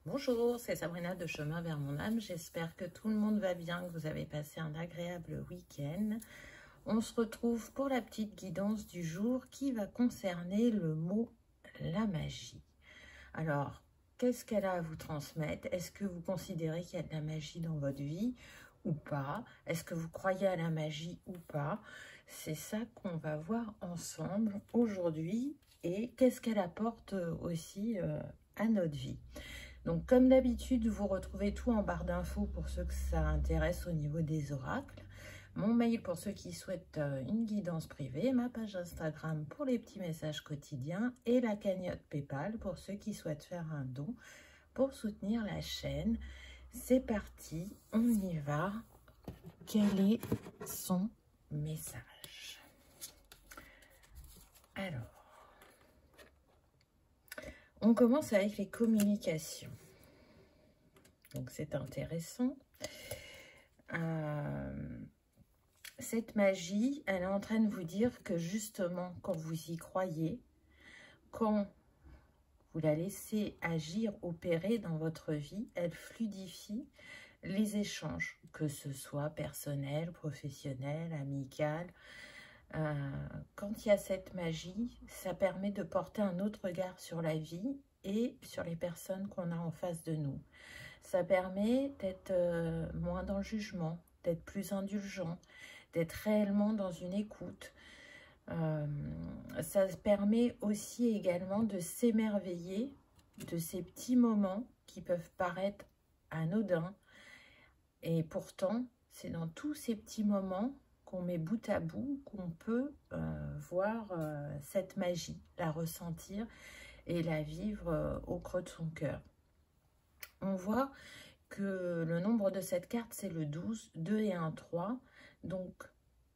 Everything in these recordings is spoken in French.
Bonjour, c'est Sabrina de Chemin vers mon âme. J'espère que tout le monde va bien, que vous avez passé un agréable week-end. On se retrouve pour la petite guidance du jour qui va concerner le mot la magie. Alors, qu'est-ce qu'elle a à vous transmettre? Est-ce que vous considérez qu'il y a de la magie dans votre vie ou pas? Est-ce que vous croyez à la magie ou pas? C'est ça qu'on va voir ensemble aujourd'hui. Et qu'est-ce qu'elle apporte aussi à notre vie? Donc, comme d'habitude, vous retrouvez tout en barre d'infos pour ceux que ça intéresse au niveau des oracles. Mon mail pour ceux qui souhaitent une guidance privée, ma page Instagram pour les petits messages quotidiens et la cagnotte PayPal pour ceux qui souhaitent faire un don pour soutenir la chaîne. C'est parti, on y va. Quel est son message? Alors, on commence avec les communications. Donc, c'est intéressant. Cette magie, elle est en train de vous dire que justement, quand vous y croyez, quand vous la laissez agir, opérer dans votre vie, elle fluidifie les échanges, que ce soit personnel, professionnel, amical. Quand il y a cette magie, ça permet de porter un autre regard sur la vie et sur les personnes qu'on a en face de nous. Ça permet d'être moins dans le jugement, d'être plus indulgent, d'être réellement dans une écoute. Ça permet aussi également de s'émerveiller de ces petits moments qui peuvent paraître anodins. Et pourtant, c'est dans tous ces petits moments qu'on met bout à bout qu'on peut voir cette magie, la ressentir et la vivre au creux de son cœur. On voit que le nombre de cette carte, c'est le 12, 2 et 1, 3. Donc,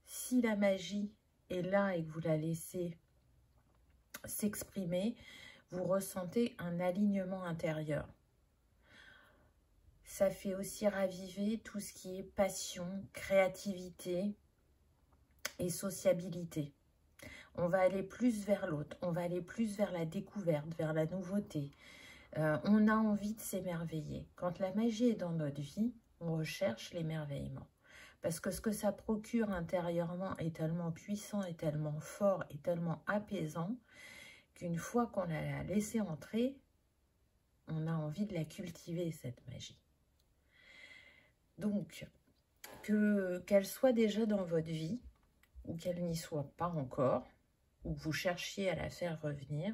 si la magie est là et que vous la laissez s'exprimer, vous ressentez un alignement intérieur. Ça fait aussi raviver tout ce qui est passion, créativité et sociabilité. On va aller plus vers l'autre, on va aller plus vers la découverte, vers la nouveauté. On a envie de s'émerveiller. Quand la magie est dans notre vie, on recherche l'émerveillement. Parce que ce que ça procure intérieurement est tellement puissant, est tellement fort, est tellement apaisant, qu'une fois qu'on l'a laissée entrer, on a envie de la cultiver, cette magie. Donc, qu'elle soit déjà dans votre vie, ou qu'elle n'y soit pas encore, ou que vous cherchiez à la faire revenir,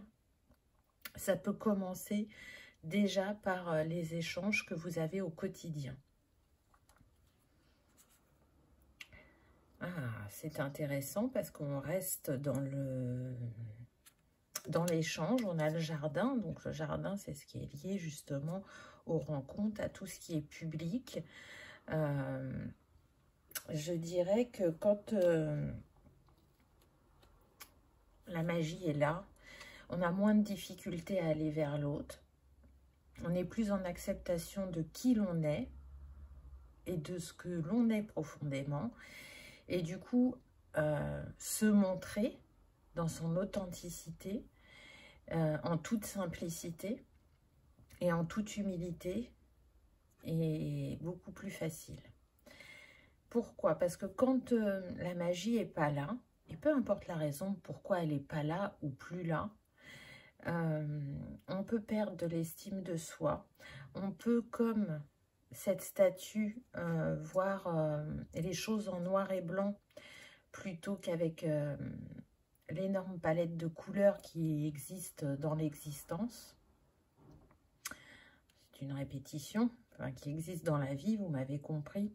ça peut commencer déjà par les échanges que vous avez au quotidien. Ah, c'est intéressant parce qu'on reste dans l'échange. On a le jardin. Donc, le jardin, c'est ce qui est lié justement aux rencontres, à tout ce qui est public. Je dirais que quand la magie est là, on a moins de difficultés à aller vers l'autre. On est plus en acceptation de qui l'on est et de ce que l'on est profondément. Et du coup, se montrer dans son authenticité, en toute simplicité et en toute humilité est beaucoup plus facile. Pourquoi? Parce que quand la magie n'est pas là, et peu importe la raison pourquoi elle n'est pas là ou plus là, on peut perdre de l'estime de soi. On peut, comme cette statue, voir les choses en noir et blanc plutôt qu'avec l'énorme palette de couleurs qui existe dans l'existence. C'est une répétition, enfin, qui existe dans la vie, vous m'avez compris.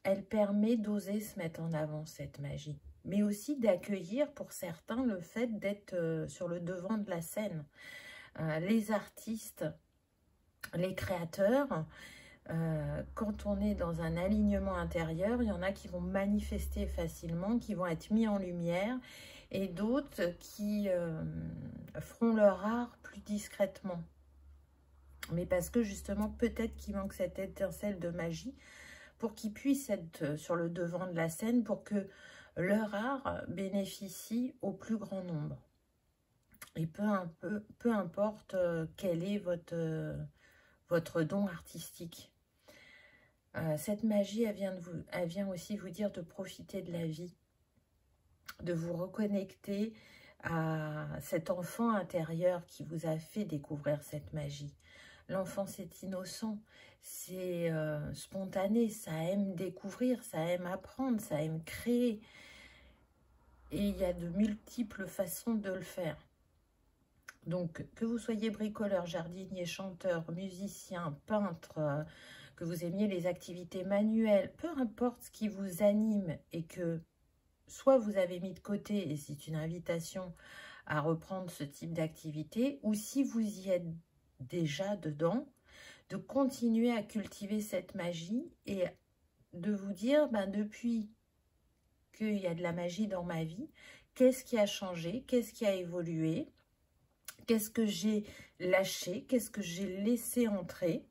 Elle permet d'oser se mettre en avant, cette magie, mais aussi d'accueillir pour certains le fait d'être sur le devant de la scène. Les artistes, les créateurs, quand on est dans un alignement intérieur, il y en a qui vont manifester facilement, qui vont être mis en lumière, et d'autres qui feront leur art plus discrètement. Mais parce que justement, peut-être qu'il manque cette étincelle de magie pour qu'ils puissent être sur le devant de la scène, pour que leur art bénéficie au plus grand nombre. Et peu importe quel est votre don artistique. Cette magie, elle vient aussi vous dire de profiter de la vie, de vous reconnecter à cet enfant intérieur qui vous a fait découvrir cette magie. L'enfant, c'est innocent, c'est spontané, ça aime découvrir, ça aime apprendre, ça aime créer. Et il y a de multiples façons de le faire. Donc, que vous soyez bricoleur, jardinier, chanteur, musicien, peintre, que vous aimiez les activités manuelles, peu importe ce qui vous anime et que soit vous avez mis de côté, et c'est une invitation à reprendre ce type d'activité, ou si vous y êtes déjà dedans, de continuer à cultiver cette magie et de vous dire, ben, depuis qu'il y a de la magie dans ma vie, qu'est-ce qui a changé, qu'est-ce qui a évolué, qu'est-ce que j'ai lâché, qu'est-ce que j'ai laissé entrer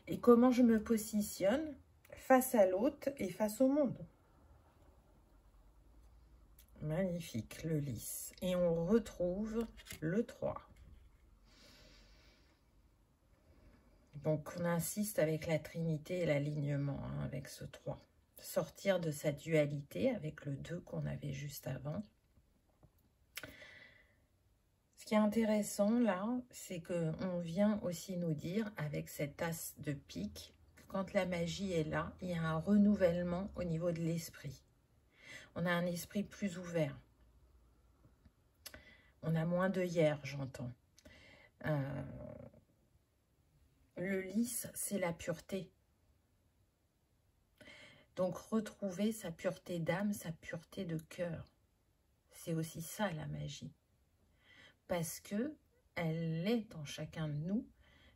et comment je me positionne face à l'autre et face au monde. Magnifique, le lys. Et on retrouve le 3. Donc, on insiste avec la Trinité et l'alignement, hein, avec ce 3. Sortir de sa dualité avec le 2 qu'on avait juste avant. Ce qui est intéressant, là, c'est qu'on vient aussi nous dire, avec cet as de pique, que quand la magie est là, il y a un renouvellement au niveau de l'esprit. On a un esprit plus ouvert. On a moins d'œillères, j'entends. Le lys, c'est la pureté. Donc, retrouver sa pureté d'âme, sa pureté de cœur. C'est aussi ça, la magie. Parce que elle est en chacun de nous.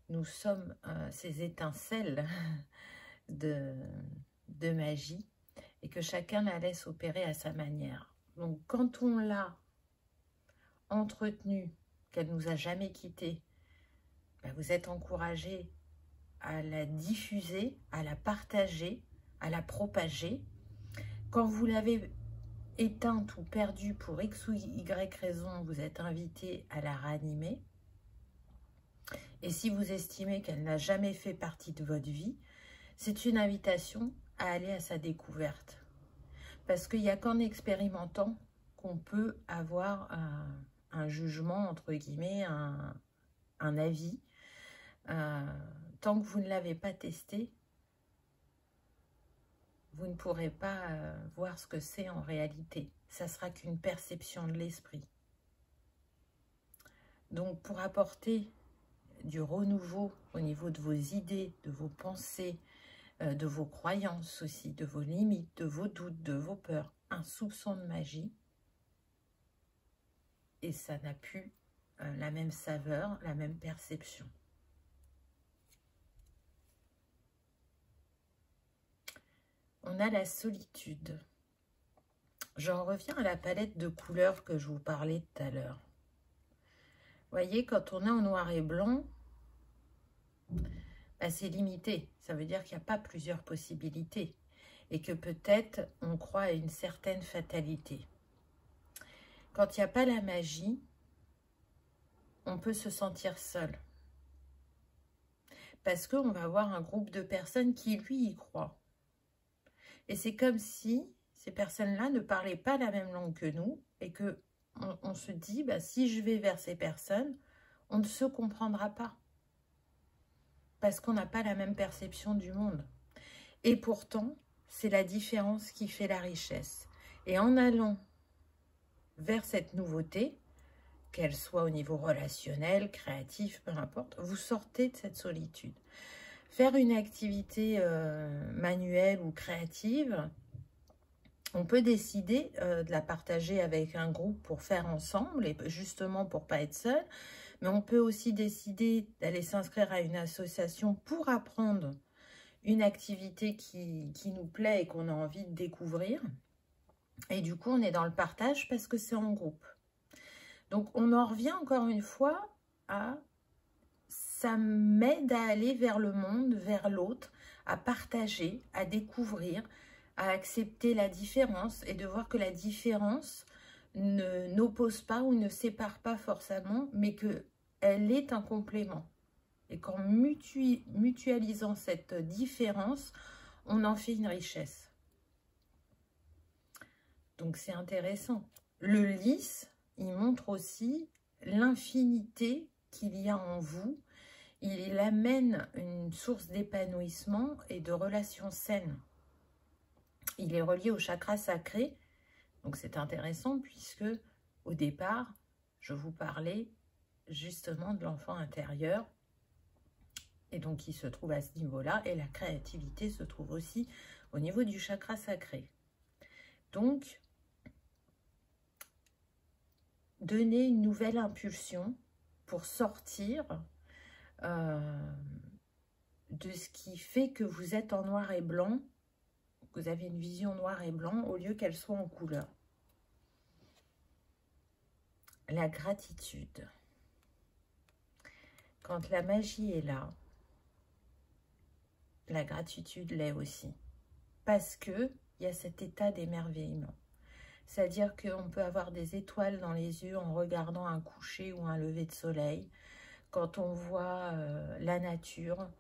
Nous sommes ces étincelles de magie et que chacun la laisse opérer à sa manière. Donc, quand on l'a entretenue, qu'elle ne nous a jamais quittés, ben vous êtes encouragés à la diffuser, à la partager, à la propager. Quand vous l'avez éteinte ou perdue pour X ou Y raison, vous êtes invité à la ranimer. Et si vous estimez qu'elle n'a jamais fait partie de votre vie, c'est une invitation à aller à sa découverte. Parce qu'il n'y a qu'en expérimentant qu'on peut avoir un jugement, entre guillemets, un avis. Tant que vous ne l'avez pas testé, vous ne pourrez pas voir ce que c'est en réalité. Ça sera qu'une perception de l'esprit. Donc, pour apporter du renouveau au niveau de vos idées, de vos pensées, de vos croyances aussi, de vos limites, de vos doutes, de vos peurs, un soupçon de magie, et ça n'a plus la même saveur, la même perception. On a la solitude. J'en reviens à la palette de couleurs que je vous parlais tout à l'heure. Vous voyez, quand on est en noir et blanc, bah, c'est limité. Ça veut dire qu'il n'y a pas plusieurs possibilités. Et que peut-être on croit à une certaine fatalité. Quand il n'y a pas la magie, on peut se sentir seul. Parce qu'on va avoir un groupe de personnes qui, lui, y croient. Et c'est comme si ces personnes-là ne parlaient pas la même langue que nous et que on se dit, bah, si je vais vers ces personnes, on ne se comprendra pas. Parce qu'on n'a pas la même perception du monde. Et pourtant, c'est la différence qui fait la richesse. Et en allant vers cette nouveauté, qu'elle soit au niveau relationnel, créatif, peu importe, vous sortez de cette solitude. Faire une activité manuelle ou créative, on peut décider de la partager avec un groupe pour faire ensemble, et justement pour ne pas être seul, mais on peut aussi décider d'aller s'inscrire à une association pour apprendre une activité qui nous plaît et qu'on a envie de découvrir. Et du coup, on est dans le partage parce que c'est en groupe. Donc, on en revient encore une fois à... Ça m'aide à aller vers le monde, vers l'autre, à partager, à découvrir, à accepter la différence et de voir que la différence n'oppose pas ou ne sépare pas forcément, mais qu'elle est un complément. Et qu'en mutualisant cette différence, on en fait une richesse. Donc c'est intéressant. Le lys, il montre aussi l'infinité qu'il y a en vous. Il amène une source d'épanouissement et de relations saines. Il est relié au chakra sacré. Donc c'est intéressant puisque au départ, je vous parlais justement de l'enfant intérieur. Et donc il se trouve à ce niveau-là. Et la créativité se trouve aussi au niveau du chakra sacré. Donc, donner une nouvelle impulsion pour sortir de ce qui fait que vous êtes en noir et blanc, vous avez une vision noir et blanc au lieu qu'elle soit en couleur. La gratitude. Quand la magie est là, la gratitude l'est aussi. Parce qu'il y a cet état d'émerveillement. C'est-à-dire qu'on peut avoir des étoiles dans les yeux en regardant un coucher ou un lever de soleil. Quand on voit la nature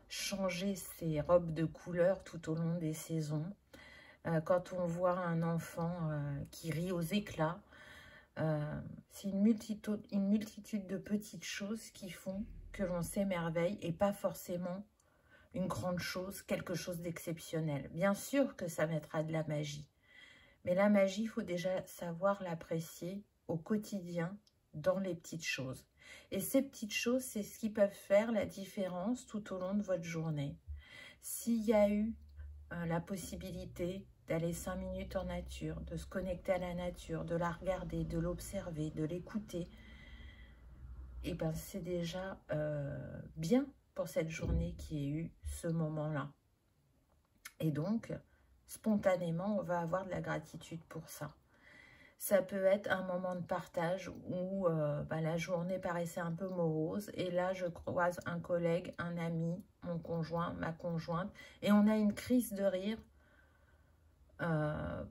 changer ses robes de couleurs tout au long des saisons. Quand on voit un enfant qui rit aux éclats. C'est une multitude de petites choses qui font que l'on s'émerveille et pas forcément une grande chose, quelque chose d'exceptionnel. Bien sûr que ça mettra de la magie. Mais la magie, il faut déjà savoir l'apprécier au quotidien dans les petites choses. Et ces petites choses, c'est ce qui peut faire la différence tout au long de votre journée. S'il y a eu la possibilité d'aller 5 minutes en nature, de se connecter à la nature, de la regarder, de l'observer, de l'écouter, et ben c'est déjà bien pour cette journée qui a eu ce moment-là. Et donc, spontanément, on va avoir de la gratitude pour ça. Ça peut être un moment de partage où la journée paraissait un peu morose. Et là, je croise un collègue, un ami, mon conjoint, ma conjointe. Et on a une crise de rire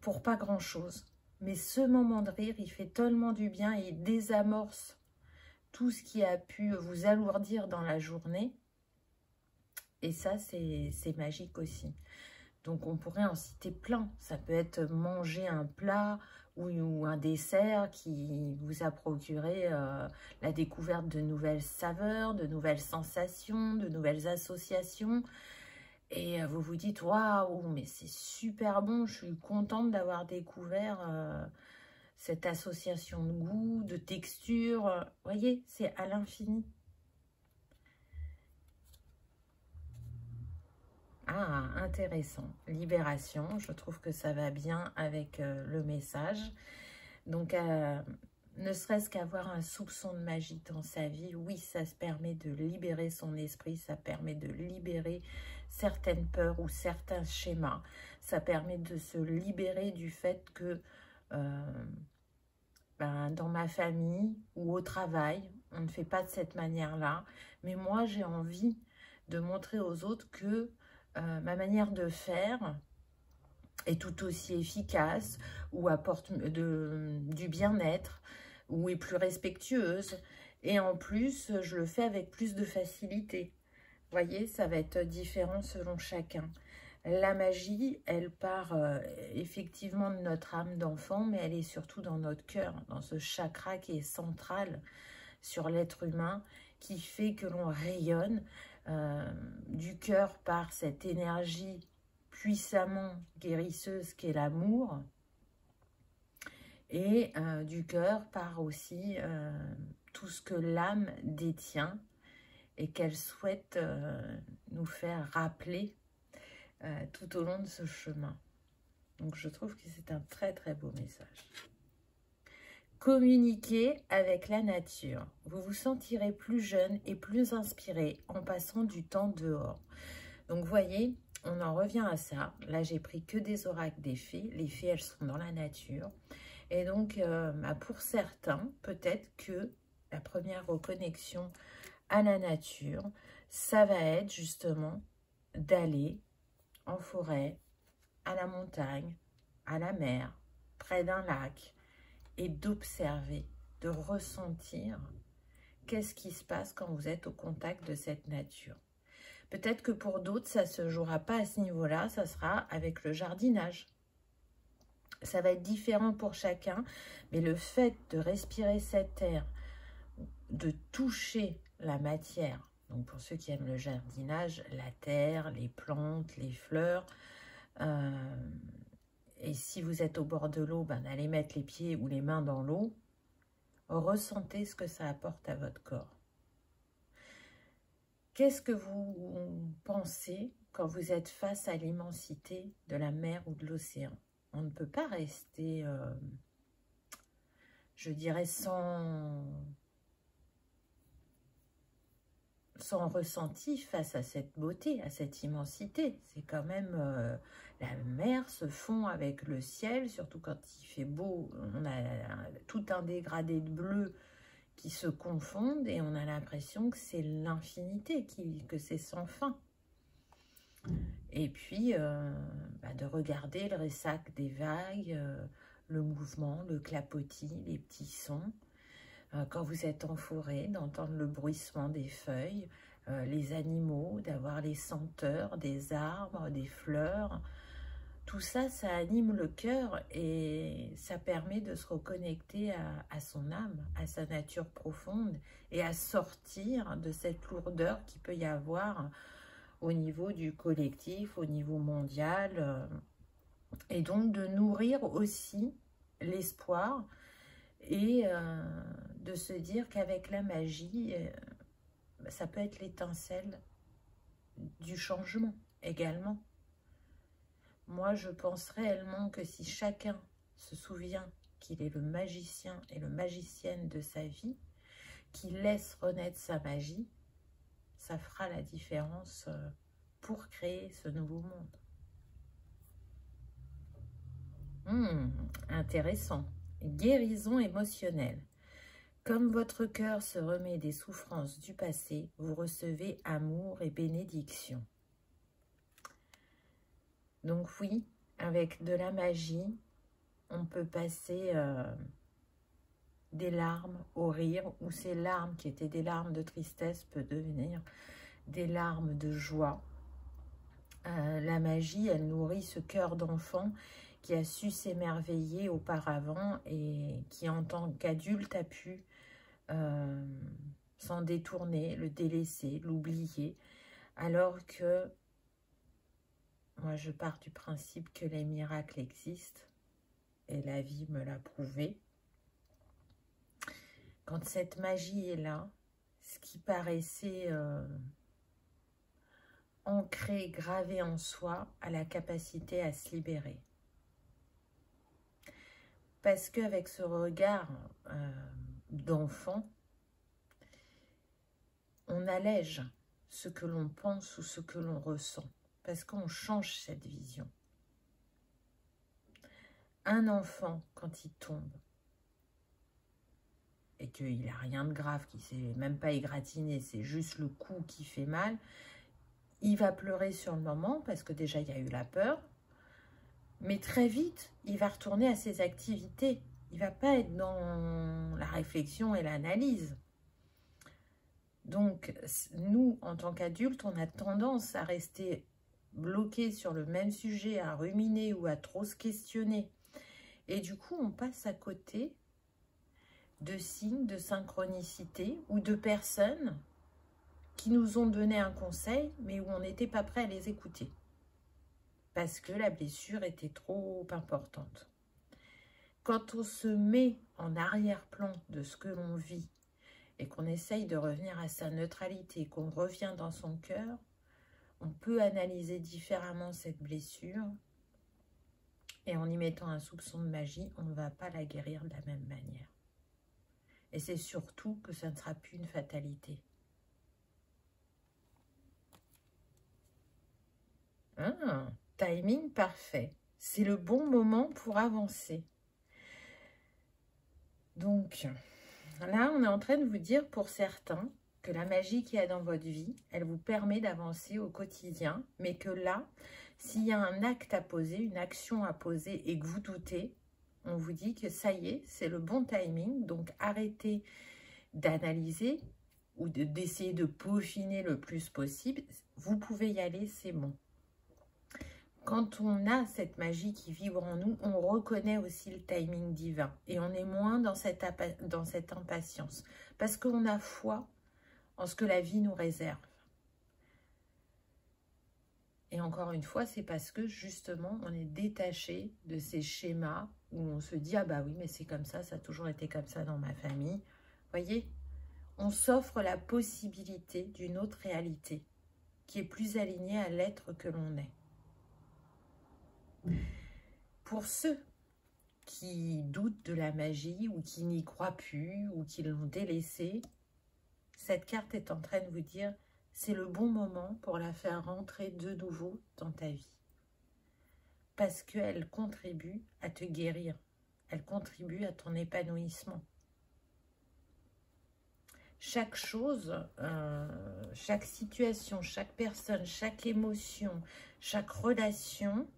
pour pas grand-chose. Mais ce moment de rire, il fait tellement du bien et il désamorce tout ce qui a pu vous alourdir dans la journée. Et ça, c'est magique aussi. Donc, on pourrait en citer plein. Ça peut être manger un plat ou un dessert qui vous a procuré la découverte de nouvelles saveurs, de nouvelles sensations, de nouvelles associations. Et vous vous dites, waouh, mais c'est super bon, je suis contente d'avoir découvert cette association de goût, de texture. Vous voyez, c'est à l'infini. Ah, intéressant. Libération, je trouve que ça va bien avec le message. Donc, ne serait-ce qu'avoir un soupçon de magie dans sa vie, oui, ça se permet de libérer son esprit, ça permet de libérer certaines peurs ou certains schémas. Ça permet de se libérer du fait que dans ma famille ou au travail, on ne fait pas de cette manière-là. Mais moi, j'ai envie de montrer aux autres que ma manière de faire est tout aussi efficace ou apporte du bien-être ou est plus respectueuse. Et en plus, je le fais avec plus de facilité. Vous voyez, ça va être différent selon chacun. La magie, elle part effectivement de notre âme d'enfant, mais elle est surtout dans notre cœur, dans ce chakra qui est central sur l'être humain, qui fait que l'on rayonne. Du cœur par cette énergie puissamment guérisseuse qu'est l'amour, et du cœur par aussi tout ce que l'âme détient et qu'elle souhaite nous faire rappeler tout au long de ce chemin. Donc je trouve que c'est un très très beau message. Communiquer avec la nature. Vous vous sentirez plus jeune et plus inspiré en passant du temps dehors. Donc, vous voyez, on en revient à ça. Là, j'ai pris que des oracles des fées. Les fées, elles sont dans la nature. Et donc, pour certains, peut-être que la première reconnexion à la nature, ça va être justement d'aller en forêt, à la montagne, à la mer, près d'un lac, et d'observer, de ressentir qu'est-ce qui se passe quand vous êtes au contact de cette nature. Peut-être que pour d'autres, ça ne se jouera pas à ce niveau-là, ça sera avec le jardinage. Ça va être différent pour chacun, mais le fait de respirer cet air, de toucher la matière, donc pour ceux qui aiment le jardinage, la terre, les plantes, les fleurs, et si vous êtes au bord de l'eau, ben, allez mettre les pieds ou les mains dans l'eau, ressentez ce que ça apporte à votre corps. Qu'est-ce que vous pensez quand vous êtes face à l'immensité de la mer ou de l'océan? On ne peut pas rester, je dirais, sans ressenti face à cette beauté, à cette immensité. C'est quand même, la mer se fond avec le ciel, surtout quand il fait beau, on a tout un dégradé de bleu qui se confondent et on a l'impression que c'est l'infinité, que c'est sans fin. Et puis, de regarder le ressac des vagues, le mouvement, le clapotis, les petits sons. Quand vous êtes en forêt, d'entendre le bruissement des feuilles, les animaux, d'avoir les senteurs des arbres, des fleurs. Tout ça, ça anime le cœur et ça permet de se reconnecter à son âme, à sa nature profonde et à sortir de cette lourdeur qu'il peut y avoir au niveau du collectif, au niveau mondial. Et donc de nourrir aussi l'espoir et de se dire qu'avec la magie, ça peut être l'étincelle du changement également. Moi, je pense réellement que si chacun se souvient qu'il est le magicien et le magicienne de sa vie, qu'il laisse renaître sa magie, ça fera la différence pour créer ce nouveau monde. Intéressant. Guérison émotionnelle. Comme votre cœur se remet des souffrances du passé, vous recevez amour et bénédiction. Donc oui, avec de la magie, on peut passer des larmes au rire, ou ces larmes qui étaient des larmes de tristesse peuvent devenir des larmes de joie. La magie, elle nourrit ce cœur d'enfant qui a su s'émerveiller auparavant et qui, en tant qu'adulte, a pu s'en détourner, le délaisser, l'oublier, alors que moi je pars du principe que les miracles existent et la vie me l'a prouvé. Quand cette magie est là, ce qui paraissait ancré, gravé en soi, a la capacité à se libérer. Parce qu'avec ce regard d'enfant, on allège ce que l'on pense ou ce que l'on ressent, parce qu'on change cette vision. Un enfant, quand il tombe, et qu'il n'a rien de grave, qu'il ne s'est même pas égratigné, c'est juste le coup qui fait mal, il va pleurer sur le moment, parce que déjà il y a eu la peur, mais très vite, il va retourner à ses activités. Il ne va pas être dans la réflexion et l'analyse. Donc, nous, en tant qu'adultes, on a tendance à rester bloqués sur le même sujet, à ruminer ou à trop se questionner. Et du coup, on passe à côté de signes de synchronicité ou de personnes qui nous ont donné un conseil, mais où on n'était pas prêt à les écouter. Parce que la blessure était trop importante. Quand on se met en arrière-plan de ce que l'on vit et qu'on essaye de revenir à sa neutralité, qu'on revient dans son cœur, on peut analyser différemment cette blessure et en y mettant un soupçon de magie, on ne va pas la guérir de la même manière. Et c'est surtout que ça ne sera plus une fatalité. Timing parfait. C'est le bon moment pour avancer. Donc, là, on est en train de vous dire pour certains que la magie qu'il y a dans votre vie, elle vous permet d'avancer au quotidien, mais que là, s'il y a un acte à poser, une action à poser et que vous doutez, on vous dit que ça y est, c'est le bon timing. Donc, arrêtez d'analyser ou d'essayer de peaufiner le plus possible. Vous pouvez y aller, c'est bon. Quand on a cette magie qui vibre en nous, on reconnaît aussi le timing divin. Et on est moins dans cette impatience. Parce qu'on a foi en ce que la vie nous réserve. Et encore une fois, c'est parce que justement, on est détaché de ces schémas où on se dit « Ah bah oui, mais c'est comme ça a toujours été comme ça dans ma famille. » Voyez, on s'offre la possibilité d'une autre réalité qui est plus alignée à l'être que l'on est. Pour ceux qui doutent de la magie ou qui n'y croient plus ou qui l'ont délaissée, cette carte est en train de vous dire c'est le bon moment pour la faire rentrer de nouveau dans ta vie. Parce qu'elle contribue à te guérir. Elle contribue à ton épanouissement. Chaque chose, chaque situation, chaque personne, chaque émotion, chaque relation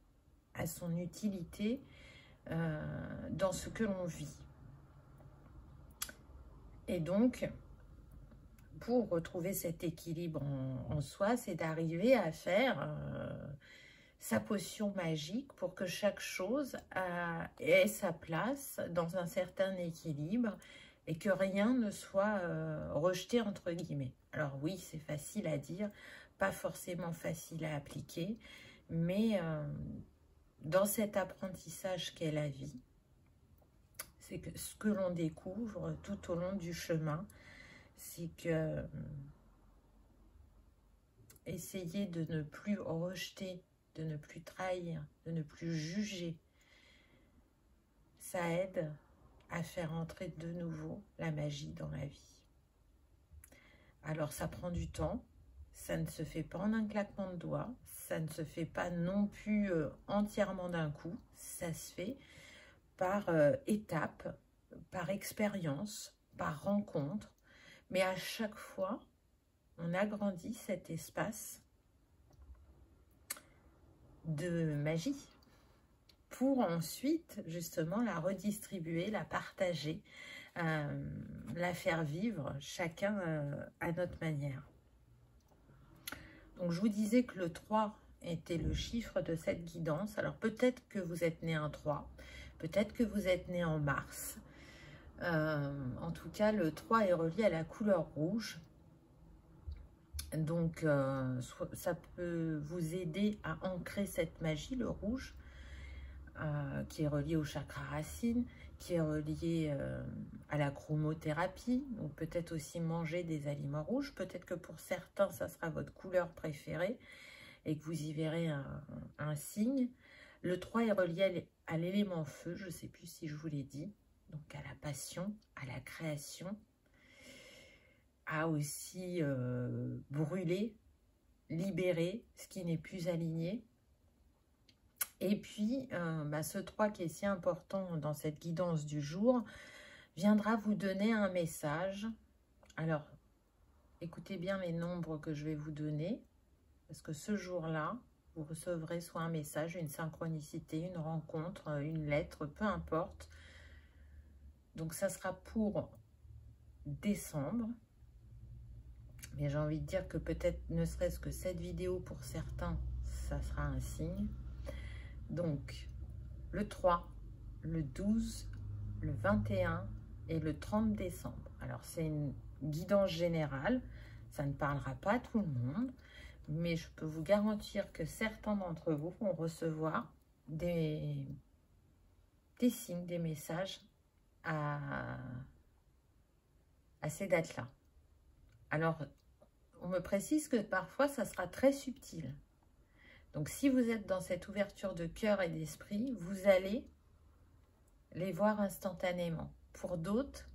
a son utilité dans ce que l'on vit. Et donc, pour retrouver cet équilibre en soi, c'est d'arriver à faire sa potion magique pour que chaque chose ait sa place dans un certain équilibre et que rien ne soit rejeté entre guillemets. Alors oui, c'est facile à dire, pas forcément facile à appliquer, mais dans cet apprentissage qu'est la vie, c'est que ce que l'on découvre tout au long du chemin, c'est que essayer de ne plus rejeter, de ne plus trahir, de ne plus juger, ça aide à faire entrer de nouveau la magie dans la vie. Alors ça prend du temps, ça ne se fait pas en un claquement de doigts, ça ne se fait pas non plus entièrement d'un coup, ça se fait par étapes, par expérience, par rencontre, mais à chaque fois, on agrandit cet espace de magie pour ensuite, justement, la redistribuer, la partager, la faire vivre, chacun à notre manière. Donc, je vous disais que le 3 était le chiffre de cette guidance. Alors, peut-être que vous êtes né un 3, peut-être que vous êtes né en mars. En tout cas, le 3 est relié à la couleur rouge. Donc, ça peut vous aider à ancrer cette magie, le rouge, qui est relié au chakra racine, qui est relié à la chromothérapie. Donc, peut-être aussi manger des aliments rouges. Peut-être que pour certains, ça sera votre couleur préférée et que vous y verrez un signe. Le 3 est relié à l'élément feu, je ne sais plus si je vous l'ai dit. Donc, à la passion, à la création, à aussi brûler, libérer ce qui n'est plus aligné. Et puis, ce 3 qui est si important dans cette guidance du jour, viendra vous donner un message. Alors, écoutez bien les nombres que je vais vous donner, parce que ce jour-là, vous recevrez soit un message, une synchronicité, une rencontre, une lettre, peu importe. Donc, ça sera pour décembre. Mais j'ai envie de dire que peut-être, ne serait-ce que cette vidéo, pour certains, ça sera un signe. Donc, le 3, le 12, le 21 et le 30 décembre. Alors, c'est une guidance générale. Ça ne parlera pas à tout le monde. Mais je peux vous garantir que certains d'entre vous vont recevoir des signes, des messages à ces dates-là. Alors, on me précise que parfois, ça sera très subtil. Donc, si vous êtes dans cette ouverture de cœur et d'esprit, vous allez les voir instantanément. Pour d'autres,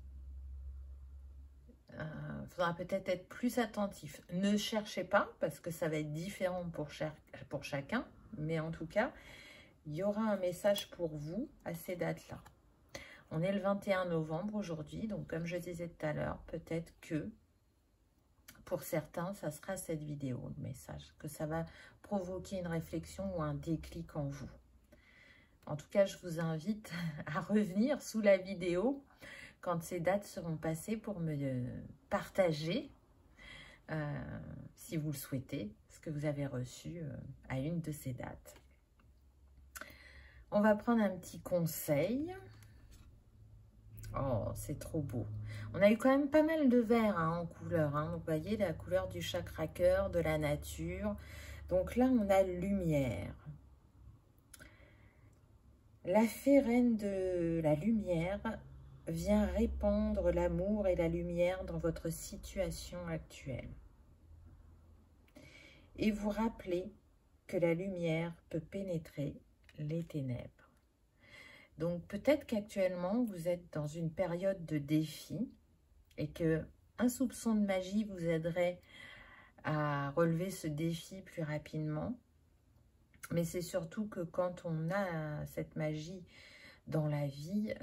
il faudra peut-être être plus attentif. Ne cherchez pas, parce que ça va être différent pour chacun. Mais en tout cas, il y aura un message pour vous à ces dates-là. On est le 21 novembre aujourd'hui, donc comme je disais tout à l'heure, peut-être que pour certains, ça sera cette vidéo, le message, que ça va provoquer une réflexion ou un déclic en vous. En tout cas, je vous invite à revenir sous la vidéo quand ces dates seront passées pour me partager, si vous le souhaitez, ce que vous avez reçu à une de ces dates. On va prendre un petit conseil. Oh, c'est trop beau. On a eu quand même pas mal de vert en couleur. Donc, vous voyez, la couleur du chakra cœur, de la nature. Donc là, on a lumière. La fée reine de la lumière vient répandre l'amour et la lumière dans votre situation actuelle. Et vous rappeler que la lumière peut pénétrer les ténèbres. Donc peut-être qu'actuellement vous êtes dans une période de défi et que un soupçon de magie vous aiderait à relever ce défi plus rapidement. Mais c'est surtout que quand on a cette magie dans la vie,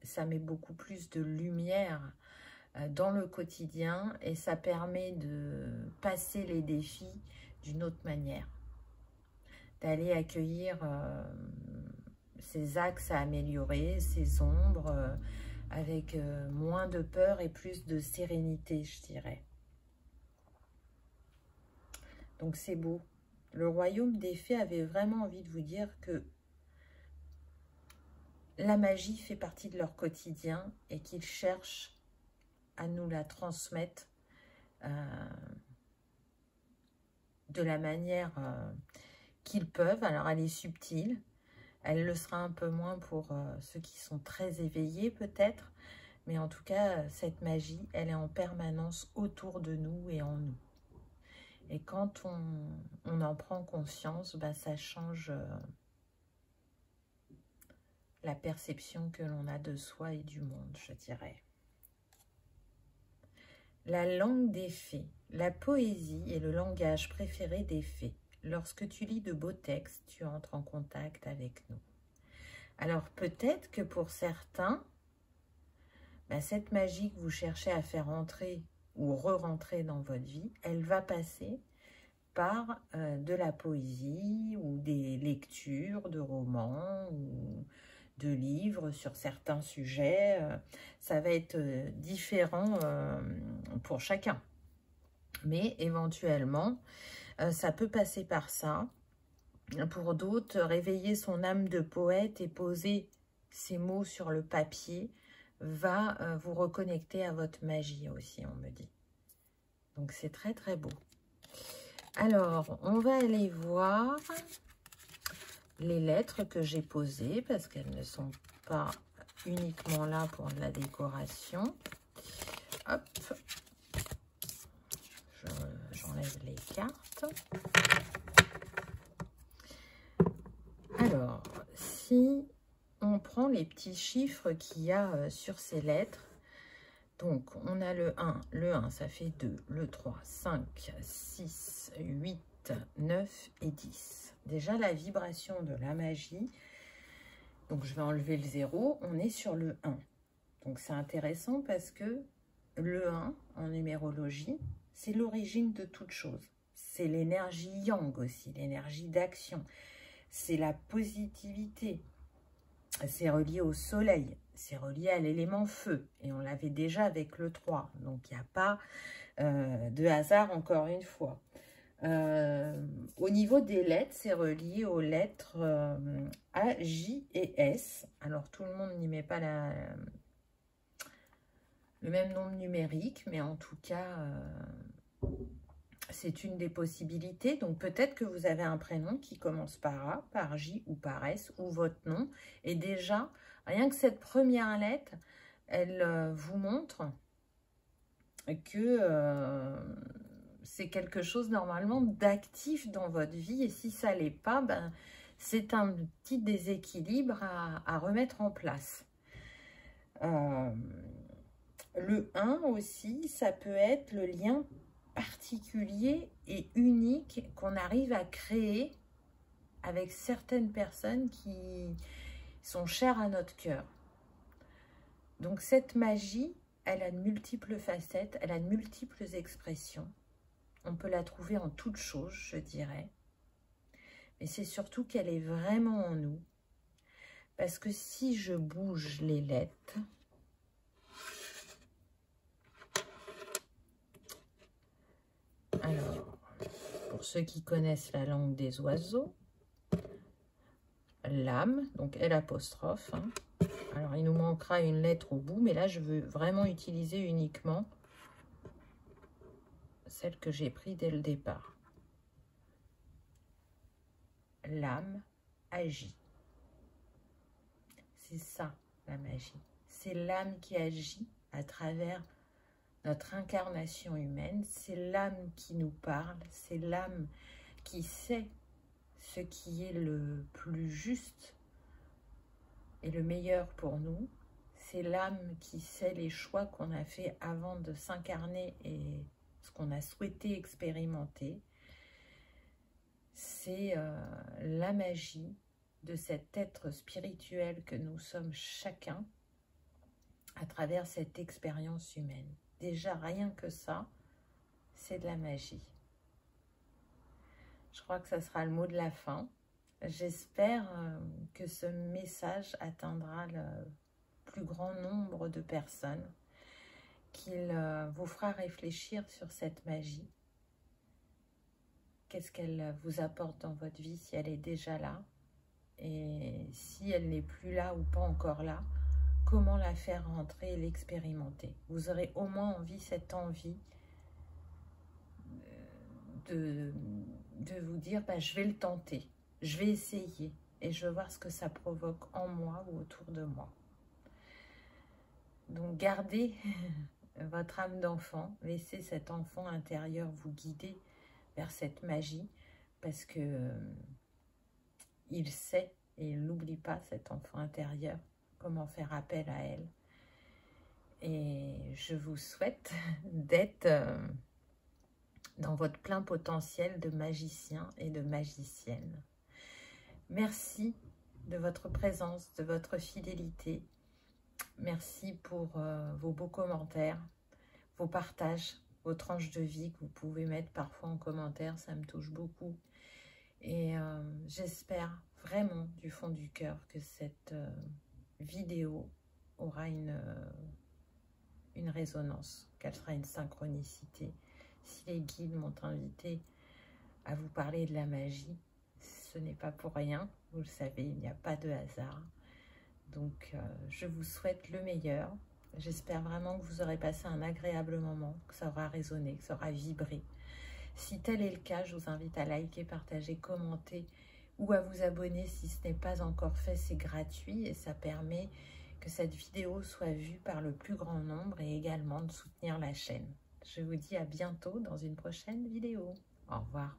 ça met beaucoup plus de lumière dans le quotidien et ça permet de passer les défis d'une autre manière. D'aller accueillir ces axes à améliorer, ces ombres, avec moins de peur et plus de sérénité, je dirais. Donc c'est beau. Le royaume des fées avait vraiment envie de vous dire que la magie fait partie de leur quotidien et qu'ils cherchent à nous la transmettre de la manière qu'ils peuvent. Alors elle est subtile, elle le sera un peu moins pour ceux qui sont très éveillés peut-être, mais en tout cas cette magie, elle est en permanence autour de nous et en nous. Et quand on en prend conscience, bah, ça change la perception que l'on a de soi et du monde, je dirais. La langue des fées. La poésie est le langage préféré des fées. Lorsque tu lis de beaux textes, tu entres en contact avec nous. Alors peut-être que pour certains, bah, cette magie que vous cherchez à faire entrer ou re-rentrer dans votre vie, elle va passer par de la poésie ou des lectures de romans ou de livres sur certains sujets. Ça va être différent pour chacun. Mais éventuellement, ça peut passer par ça. Pour d'autres, réveiller son âme de poète et poser ses mots sur le papier va vous reconnecter à votre magie aussi, on me dit. Donc c'est très très beau. Alors, on va aller voir les lettres que j'ai posées parce qu'elles ne sont pas uniquement là pour de la décoration. Hop, j'enlève les cartes. Alors, si on prend les petits chiffres qu'il y a sur ces lettres, donc on a le 1, ça fait 2, le 3, 5, 6, 8, 9 et 10. Déjà la vibration de la magie, donc je vais enlever le 0, on est sur le 1. Donc c'est intéressant parce que le 1 en numérologie, c'est l'origine de toute chose. C'est l'énergie yang aussi, l'énergie d'action. C'est la positivité. C'est relié au soleil. C'est relié à l'élément feu. Et on l'avait déjà avec le 3. Donc il n'y a pas de hasard encore une fois. Au niveau des lettres, c'est relié aux lettres A, J et S. Alors tout le monde n'y met pas le même nombre numérique, mais en tout cas, c'est une des possibilités. Donc peut-être que vous avez un prénom qui commence par A, par J ou par S, ou votre nom. Et déjà, rien que cette première lettre, elle vous montre que c'est quelque chose normalement d'actif dans votre vie. Et si ça ne l'est pas, ben, c'est un petit déséquilibre à remettre en place. Le 1 aussi, ça peut être le lien particulier et unique qu'on arrive à créer avec certaines personnes qui sont chères à notre cœur. Donc cette magie, elle a de multiples facettes, elle a de multiples expressions. On peut la trouver en toutes choses, je dirais. Mais c'est surtout qu'elle est vraiment en nous Parce que si je bouge les lettres, alors, pour ceux qui connaissent la langue des oiseaux, l'âme, donc L', hein. Alors, il nous manquera une lettre au bout, mais là, je veux vraiment utiliser uniquement celle que j'ai prise dès le départ. L'âme agit. C'est ça, la magie. C'est l'âme qui agit à travers notre incarnation humaine. C'est l'âme qui nous parle. C'est l'âme qui sait ce qui est le plus juste et le meilleur pour nous. C'est l'âme qui sait les choix qu'on a fait avant de s'incarner et ce qu'on a souhaité expérimenter. C'est la magie de cet être spirituel que nous sommes chacun à travers cette expérience humaine. Déjà, rien que ça, c'est de la magie. Je crois que ça sera le mot de la fin. J'espère que ce message atteindra le plus grand nombre de personnes, qu'il vous fera réfléchir sur cette magie. Qu'est-ce qu'elle vous apporte dans votre vie si elle est déjà là? Et si elle n'est plus là ou pas encore là, comment la faire rentrer et l'expérimenter? Vous aurez au moins cette envie de vous dire, bah, je vais le tenter, je vais essayer et je vais voir ce que ça provoque en moi ou autour de moi. Donc gardez votre âme d'enfant, laissez cet enfant intérieur vous guider vers cette magie parce que il sait, et il n'oublie pas cet enfant intérieur, comment faire appel à elle. Et je vous souhaite d'être dans votre plein potentiel de magicien et de magicienne. Merci de votre présence, de votre fidélité. Merci pour vos beaux commentaires, vos partages, vos tranches de vie que vous pouvez mettre parfois en commentaire, ça me touche beaucoup. Et j'espère vraiment du fond du cœur que cette vidéo aura une résonance, qu'elle sera une synchronicité. Si les guides m'ont invité à vous parler de la magie, ce n'est pas pour rien. Vous le savez, il n'y a pas de hasard. Donc, je vous souhaite le meilleur. J'espère vraiment que vous aurez passé un agréable moment, que ça aura résonné, que ça aura vibré. Si tel est le cas, je vous invite à liker, partager, commenter ou à vous abonner si ce n'est pas encore fait. C'est gratuit et ça permet que cette vidéo soit vue par le plus grand nombre et également de soutenir la chaîne. Je vous dis à bientôt dans une prochaine vidéo. Au revoir.